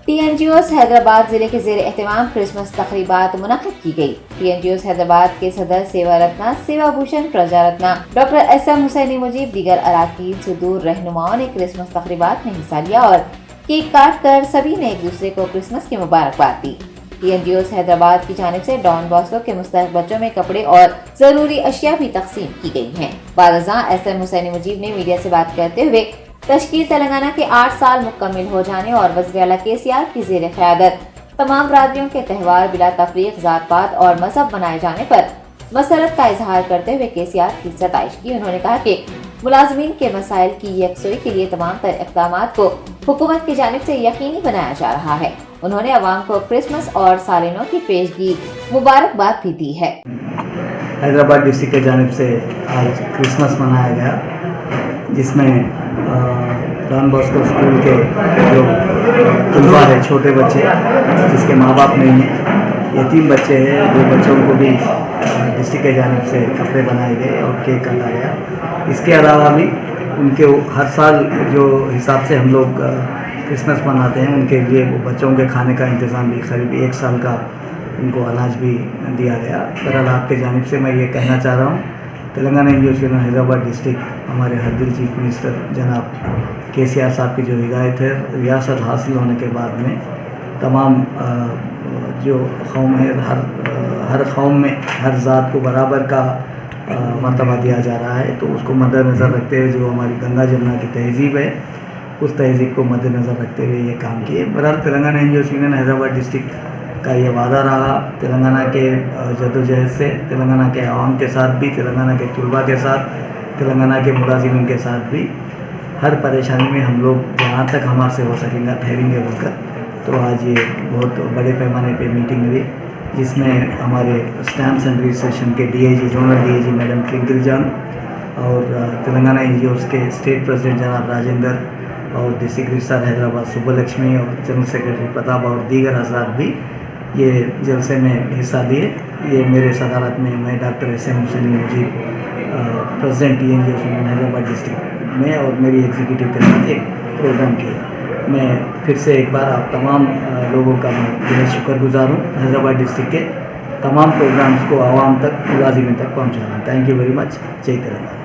TNGOs Hyderabad जिले के जेर एहतमाम क्रिसमस तकरीबात मुनक़िद की गई। TNGOs हैदराबाद के सदर सेवा रत्ना सेवा भूषण प्रजा रत्ना डॉक्टर SM हुसैनी मुजीब दीगर अराकीन सुदूर रहनुमाओं ने क्रिसमस तकरीबात में हिस्सा लिया और केक काट कर सभी ने एक दूसरे को क्रिसमस की मुबारकबाद दी। TNGOs हैदराबाद की जानिब से डॉन बॉस्को के मुस्तहक बच्चों में कपड़े और जरूरी अशिया भी तकसीम की गई हैं। बादशाह SM हुसैनी मुजीब ने मीडिया से बात करते हुए तश्कील तेलंगाना के 8 साल मुकम्मिल हो जाने और वज़ीर आला KCR की ज़ेर क़यादत तमाम बरादरियों के त्यौहार बिला तफरीक ज़ात पात और मजहब मनाए जाने पर मसरत का इजहार करते हुए KCR की सताइश की। उन्होंने कहा कि मुलाजमीन के मसाइल की यकसुई के लिए तमाम तर इक़दामात को हुकूमत की जानिब से यकीनी बनाया जा रहा है। उन्होंने अवाम को क्रिसमस और साल नौ की पेशगी मुबारकबाद भी दी है। हैदराबाद डिस्ट्रिक्ट के जानिब से आज क्रिसमस मनाया गया, जिसमें डॉन बॉस्को स्कूल के जो तलबा है, छोटे बच्चे जिसके माँ बाप नहीं हैं, यतीम बच्चे हैं, वो बच्चों को भी डिस्ट्रिक्ट के जानिब से कपड़े बनाए गए और केक काटा गया। इसके अलावा भी उनके हर साल जो हिसाब से हम लोग क्रिसमस मनाते हैं, उनके लिए वो बच्चों के खाने का इंतज़ाम भी करीब 1 साल का उनको अनाज भी दिया गया। बहरहाल आपके जानिब से मैं ये कहना चाह रहा हूँ, Telangana NGOs union Hyderabad district हमारे हरदिल चीफ मिनिस्टर जनाब KCR साहब की जो हिदायत है, रियासत हासिल होने के बाद में तमाम जो कौम है, हर कौम में हर ज़ात को बराबर का मर्तबा दिया जा रहा है, तो उसको मद्देनज़र रखते हुए जो हमारी गंगा जमुना की तहज़ीब है, उस तहज़ीब को मद्देनज़र रखते हुए ये काम किए। बहरहाल Telangana NGOs union Hyderabad district का ये वादा रहा तेलंगाना के जदोजहद से, तेलंगाना के आवाम के साथ भी, तेलंगाना के तलबा के साथ, तेलंगाना के मुलाजिमीन के साथ भी हर परेशानी में हम लोग जहाँ तक हमारे से हो सकेंगे ठहरेंगे बोलकर। तो आज ये बहुत बड़े पैमाने पे मीटिंग हुई, जिसमें हमारे स्टैम्प्स एंड रजिस्ट्रेशन के DIG zonal DIG madam twinkle जान और तेलंगाना NGOs के स्टेट प्रेसिडेंट जनाब राजेंद्र और डिस्ट्रिक्ट रजिस्ट्रार हैदराबाद सुब्बलक्ष्मी और जनरल सेक्रेटरी प्रताप और दीगर हज़रात भी ये जलसे में हिस्सा दिए। ये मेरे सदारत में मैं doctor SM Husaini Mujeeb president TNGOs union Hyderabad district में और मेरी एग्जीक्यूटिव के साथ एक प्रोग्राम किया। मैं फिर से एक बार आप तमाम लोगों का मैं बहुत शुक्रगुजार हूँ। हैदराबाद डिस्ट्रिक्ट के तमाम प्रोग्राम्स को आवाम तक, मुलाजिमीन तक पहुँचाना। Thank you very much. जय तेलंगाना।